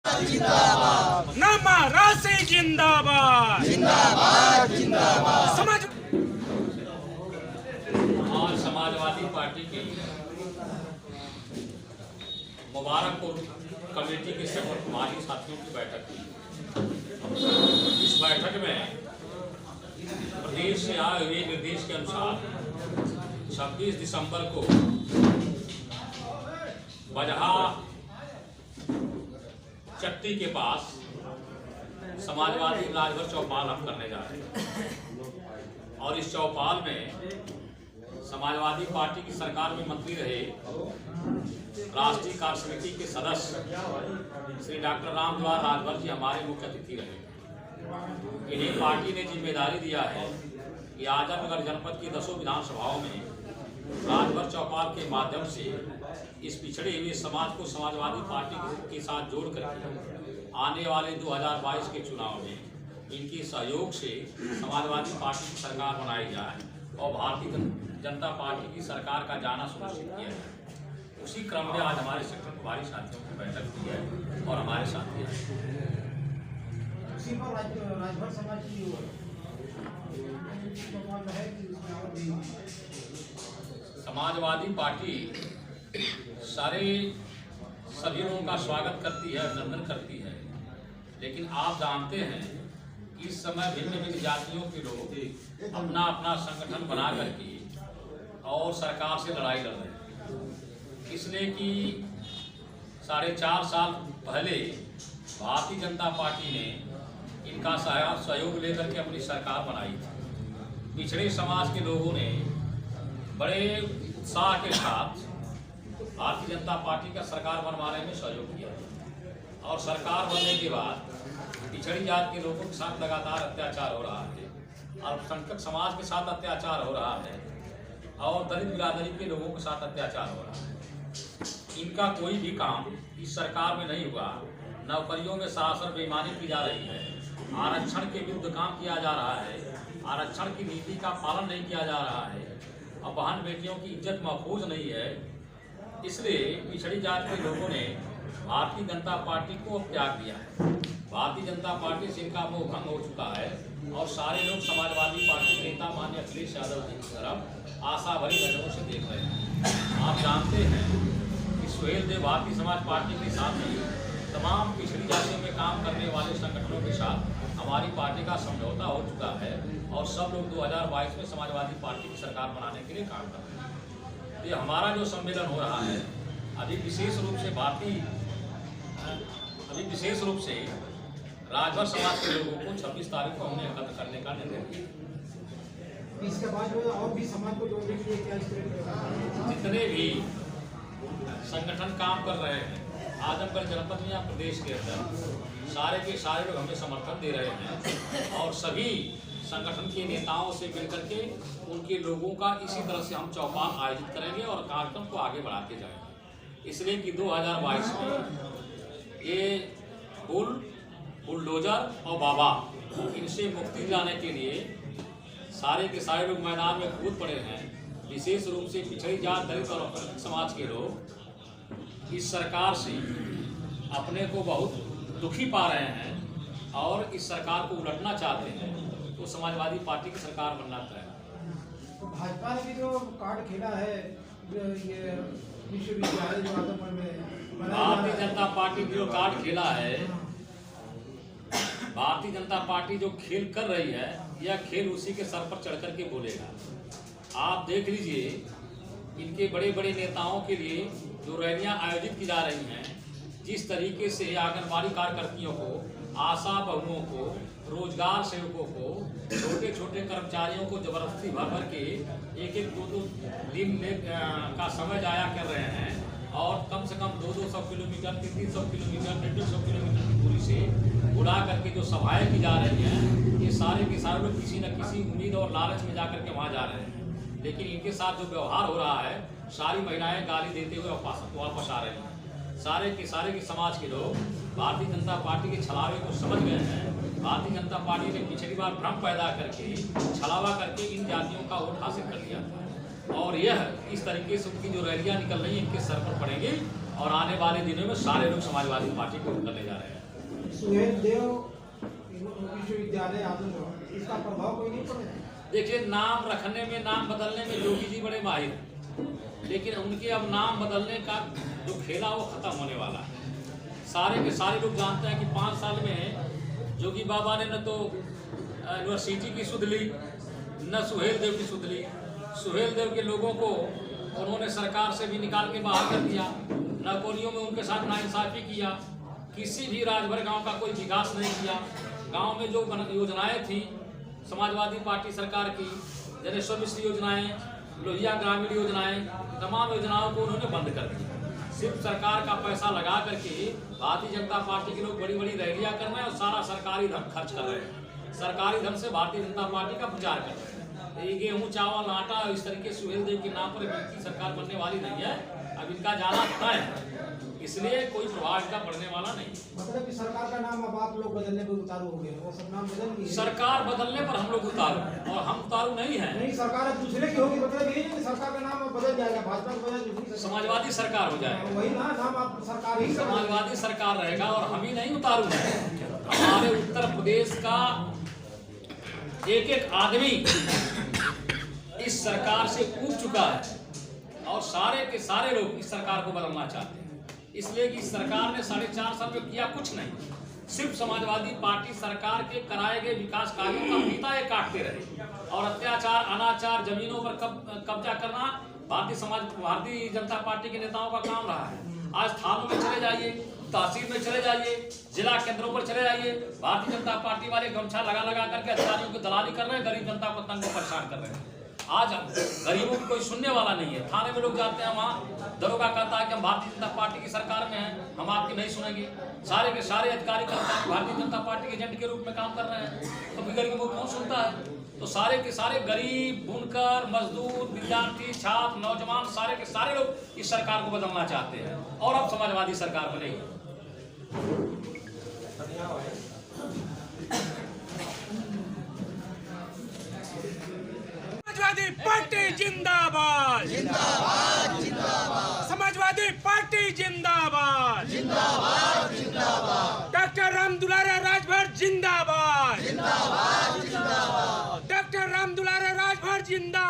जिंदाबाद नारा से जिंदाबाद जिंदाबाद जिंदाबाद। समाज आज समाजवादी पार्टी की मुबारकपुर कमेटी के सर्वमान्य साथियों की बैठक हुई। इस बैठक में प्रदेश से आए हुए निर्देश के अनुसार 26 दिसंबर को बजहा चट्टी के पास समाजवादी राजभर चौपाल हम करने जा रहे हैं और इस चौपाल में समाजवादी पार्टी की सरकार में मंत्री रहे राष्ट्रीय कार्य समिति के सदस्य श्री डॉक्टर रामदुलार राजभर जी हमारे मुख्य अतिथि रहे। इन्हें पार्टी ने जिम्मेदारी दिया है कि आजमगढ़ जनपद की 10 विधानसभाओं में राजभर चौपाल के माध्यम से इस पिछड़े हुए समाज को समाजवादी पार्टी के साथ जोड़ करके आने वाले 2022 के चुनाव में इनके सहयोग से समाजवादी पार्टी की सरकार बनाई जाए और भारतीय जनता पार्टी की सरकार का जाना सुनिश्चित किया जाए। उसी क्रम में आज हमारे सेक्टर प्रभारी साथियों की बैठक हुई है और हमारे साथी राजभर समाज की समाजवादी पार्टी सभी लोगों का स्वागत करती है, अभिनंदन करती है, लेकिन आप जानते हैं कि इस समय भिन्न भिन्न जातियों के लोग अपना अपना संगठन बना करके और सरकार से लड़ाई लड़ रहे हैं। इसलिए कि 4.5 साल पहले भारतीय जनता पार्टी ने इनका सहयोग लेकर के अपनी सरकार बनाई थी। पिछड़े समाज के लोगों ने बड़े उत्साह के साथ भारतीय जनता पार्टी का सरकार बनवाने में सहयोग किया और सरकार बनने के बाद पिछड़ी जात के लोगों के साथ लगातार अत्याचार हो रहा है, अल्पसंख्यक समाज के साथ अत्याचार हो रहा है और दलित बिरादरी के लोगों के साथ अत्याचार हो रहा है। इनका कोई भी काम इस सरकार में नहीं हुआ। नौकरियों में सरासर बेईमानी की जा रही है, आरक्षण के विरुद्ध काम किया जा रहा है, आरक्षण की नीति का पालन नहीं किया जा रहा है, अब बहन बेटियों की इज्जत महफूज नहीं है। इसलिए पिछड़ी जात के लोगों ने भारतीय जनता पार्टी को त्याग दिया है। भारतीय जनता पार्टी से इनका मोह भंग हो चुका है और सारे लोग समाजवादी पार्टी के नेता माननीय अखिलेश यादव जी की तरफ आशा भरी नजरों से देख रहे हैं। आप जानते हैं कि सुहेल देव भारतीय समाज पार्टी के साथ ही तमाम पिछड़ी जातियों में काम करने वाले संगठनों के साथ हमारी पार्टी का समझौता हो चुका है और सब लोग 2022 में समाजवादी पार्टी की सरकार बनाने के लिए काम कर रहे हैं। ये हमारा जो सम्मेलन हो रहा है अभी विशेष रूप से राजभर समाज के लोगों को 26 तारीख को हमने एकत्र करने का निर्णय लिया। इसके बाद और भी समाज को जोड़ने के लिए क्या जितने भी संगठन काम कर रहे हैं आजमगढ़ जनपद में या प्रदेश के अंदर सारे के सारे लोग हमें समर्थन दे रहे हैं और सभी संगठन के नेताओं से मिलकर के उनके लोगों का इसी तरह से हम चौपाल आयोजित करेंगे और कार्यक्रम को आगे बढ़ाते जाएंगे। इसलिए कि 2022 में ये बुलडोजर और बाबा इनसे मुक्ति दिलाने के लिए सारे के सारे लोग मैदान में कूद पड़े हैं। विशेष रूप से पिछड़ी जात दलित और समाज के लोग इस सरकार से अपने को बहुत दुखी पा रहे हैं और इस सरकार को उलटना चाहते हैं। तो समाजवादी पार्टी की सरकार बनना चाहिए। तो भाजपा ने भी जो कार्ड खेला है ये विश्वविद्यालय जो आजमगढ़ में भारतीय जनता पार्टी जो कार्ड खेला है, भारतीय जनता पार्टी जो खेल कर रही है यह खेल उसी के सर पर चढ़ करके बोलेगा। आप देख लीजिए इनके बड़े बड़े नेताओं के लिए जो रैलियां आयोजित की जा रही हैं, जिस तरीके से आंगनबाड़ी कार्यकर्तियों को, आशा बहुओं को, रोजगार सेवकों को, छोटे छोटे कर्मचारियों को जबरदस्ती भर भर के एक दो दिन का समय जाया कर रहे हैं और कम से कम 200 किलोमीटर, 300 किलोमीटर, 150 किलोमीटर की दूरी से उड़ा करके जो सभाएं की जा रही हैं, ये सारे के सारे लोग किसी न किसी उम्मीद और लालच में जाकर के वहाँ जा रहे हैं। लेकिन इनके साथ जो व्यवहार हो रहा है, सारी महिलाएं गाली देते हुए वापस आ रही हैं। सारे के समाज के लोग भारतीय जनता पार्टी के छलावे को समझ गए हैं। भारतीय जनता पार्टी ने पिछली बार भ्रम पैदा करके छलावा करके इन जातियों का वोट हासिल कर लिया था और यह इस तरीके से उनकी जो रैलियां निकल रही हैं इनके सर पर पड़ेंगे और आने वाले दिनों में सारे लोग समाजवादी पार्टी को करने जा रहे हैं। सुहेल देव विश्वविद्यालय आजमगढ़, इसका प्रभाव कोई नहीं पड़ेगा? देखिए, नाम रखने में, नाम बदलने में योगी जी बड़े माहिर हैं, लेकिन उनके अब नाम बदलने का जो खेला वो खत्म होने वाला है। सारे के सारे लोग जानते हैं कि 5 साल में योगी बाबा ने न तो यूनिवर्सिटी की सुध ली, न सुहेल देव की सुध ली। सुहेल देव के लोगों को उन्होंने सरकार से भी निकाल के बाहर कर दिया, नौकरियों में उनके साथ नाइंसाफी किया, किसी भी राजभर गांव का कोई विकास नहीं किया। गांव में जो योजनाएं थी समाजवादी पार्टी सरकार की, जनेश्वर मिश्र योजनाएं, लोहिया ग्रामीण योजनाएं, तमाम योजनाओं को उन्होंने बंद कर दिया। सिर्फ सरकार का पैसा लगा करके भारतीय जनता पार्टी के लोग बड़ी बड़ी रैलियां कर रहे हैं और सारा सरकारी धन खर्च कर रहे हैं। सरकारी धन से भारतीय जनता पार्टी का प्रचार कर रहे हैं। ये गेहूं, चावल, आटा इस तरीके से सुहेल देव के नाम पर की सरकार बनने वाली नहीं है। अब इनका जाना तय है, इसलिए कोई प्रभाव इनका पड़ने वाला नहीं। मतलब कि सरकार का नाम अब आप लोग बदलने पर उतारू हो गए, वो सब नाम बदल गए। सरकार बदलने पर हम लोग उतारू हैं और हम उतारू नहीं हैं। नहीं, सरकार अब दूसरे की होगी, मतलब यही है कि सरकार का नाम अब बदल जाएगा, भाजपा की बदल दूसरी सरकार। समाजवादी सरकार हो जाएगा, वही ना, नाम आप सरकार ही समाजवादी सरकार रहेगा और हम ही नहीं उतारू हैं। हमारे उत्तर प्रदेश का एक एक आदमी इस सरकार से ऊब चुका है और सारे के सारे लोग इस सरकार को बदलना चाहते हैं, इसलिए कि इस सरकार ने 4.5 साल में किया कुछ नहीं। सिर्फ समाजवादी पार्टी सरकार के कराए गए विकास कार्यों का फीता ये काटते रहे और अत्याचार, अनाचार, जमीनों पर कब्जा करना भारतीय जनता पार्टी के नेताओं का काम रहा है। आज थानों में चले जाइए, तहसील में चले जाइए, जिला केंद्रों पर चले जाइए, भारतीय जनता पार्टी वाले गमछा लगा लगा करके अधिकारियों की दलाली कर रहे हैं, गरीब जनता को तंग परेशान कर रहे हैं। आज गरीबों की कोई सुनने वाला नहीं है। थाने में लोग जाते हैं, वहाँ दरोगा कहता है कि हम भारतीय जनता पार्टी की सरकार में हैं, हम आपकी नहीं सुनेंगे। सारे के सारे अधिकारी कहते हैं भारतीय जनता पार्टी के एजेंट के रूप में काम कर रहे हैं, तो गरीबों को कौन सुनता है? तो सारे के सारे गरीब, बुनकर, मजदूर, विद्यार्थी, छात्र, नौजवान, सारे के सारे लोग इस सरकार को बदलना चाहते हैं और अब समाजवादी सरकार बनेगी। समाजवादी पार्टी जिंदाबाद, जिंदाबाद जिंदाबाद, समाजवादी पार्टी जिंदाबाद, जिंदाबाद जिंदाबाद, डॉक्टर राम दुलारे राजभर जिंदाबाद, जिंदाबाद जिंदाबाद, डॉक्टर राम दुलारे राजभर जिंदाबाद।